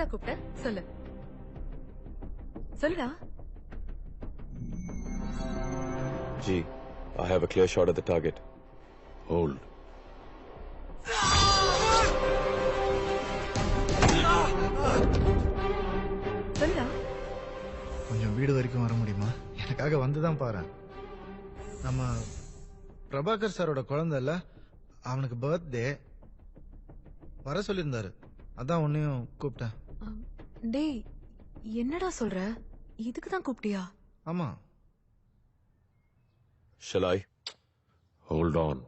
எதுக்குடா கூப்பிட்ட சொல்லு சொல்லுடா. G, I have a clear shot at the target. Hold. சொல்லுடா. கொஞ்சம் வீடு வரைக்கும் வர முடியுமா? எனக்காக வந்துதான் பாரு. நம்ம பிரபாகர் சாரோட குழந்தை இல்ல, அவனுக்கு பர்த்டே வர சொல்லியிருந்தாரு. அதான் உன்னையும் கூப்பிட்டேன். டேய் என்னடா சொல்ற? இதுக்குதான் கூப்பிட்டியா? ஆமா. Shall I? Hold on.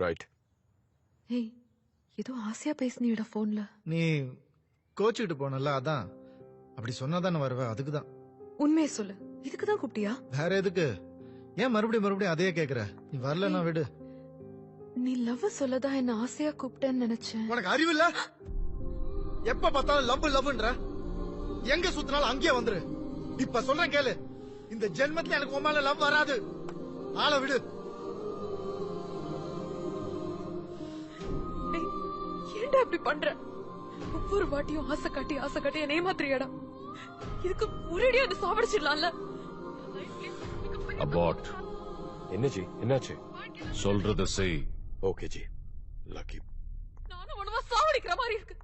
Right. ஏய் ஏதோ ஆசையா பேசினியடா போன்ல. நீ கோச்சுக்கிட்டு போனல, அதான். அப்படி சொன்னாதானே வருவ, அதுக்குதான். உண்மையை சொல்லு, இதுக்குதான் கூப்பிட்டியா? வேற எதுக்கு? ஏன் மறுபடியும் அதையே கேக்குற? நீ வரலன்னா விடு. நீ லவ் சொல்லதான் என்ன ஆசையா கூப்பிட்டேன்னு நினைச்சேன். உனக்கு அறிவு இல்ல? எப்ப பார்த்தாலும் லவ்ன்ற, எங்க சுத்தினாலும் அங்கேயே வந்துரு. இப்ப சொல்றேன் கேளு, இந்த ஜென்மத்துல எனக்கு உன் மேல லவ் வராது. ஆள விடு. ஏன்டா இப்படி பண்ற? ஒவ்வொரு வாட்டியும் ஆசை காட்டி என்ன ஏமாத்துறியாடா? இதுக்கு ஒரேடியா வந்து சாவடிச்சிடலாம்ல. அபார்ட். என்ன ஜி, என்னாச்சு? சொல்றத செய். Okay G. லக்கி. நானும் உனவா சாவடிக்கிற மாதிரி இருக்கு.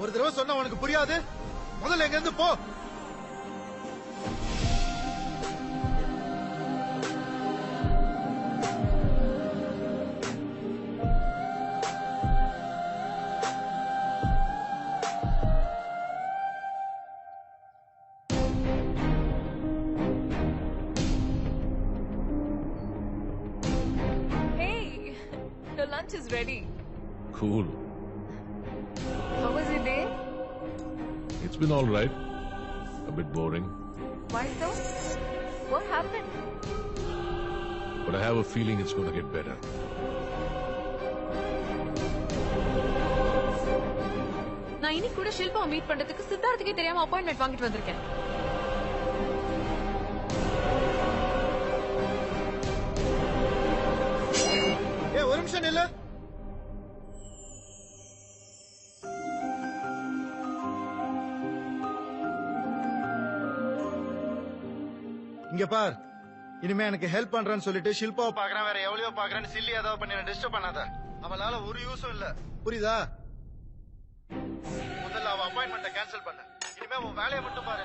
ஒரு தடவை சொன்னா உனக்கு புரியாது. முதல்ல எங்க இருந்து போ. Hey, your lunch is ready. Cool. How was your day? It's been all right. A bit boring. Why so? What happened? But I have a feeling it's going to get better. நான் இன்னைக்கு கூட ஷில்பாவை meet பண்றதுக்கு சித்தார்த்துக்கே தெரியாம appointment வாங்கிட்டு வந்திருக்கேன். ஒரு நிமிஷம் இல்ல. இங்க பார், இனிமே எனக்கு ஹெல்ப் பண்றேன்னு சொல்லிட்டு ஷில்பாவை பாக்குறேன், வேற எவ்வளவோ பாக்குறேன்னு சில்லி ஏதாவது பண்ணி டிஸ்டர்ப் பண்ணாத. அவளால ஒரு யூஸும் இல்ல, புரியுதா? முதல்ல அவ அப்பாயின்மெண்ட்டை கேன்சல் பண்ணு. இனிமே உன் வேலையை மட்டும் பாரு.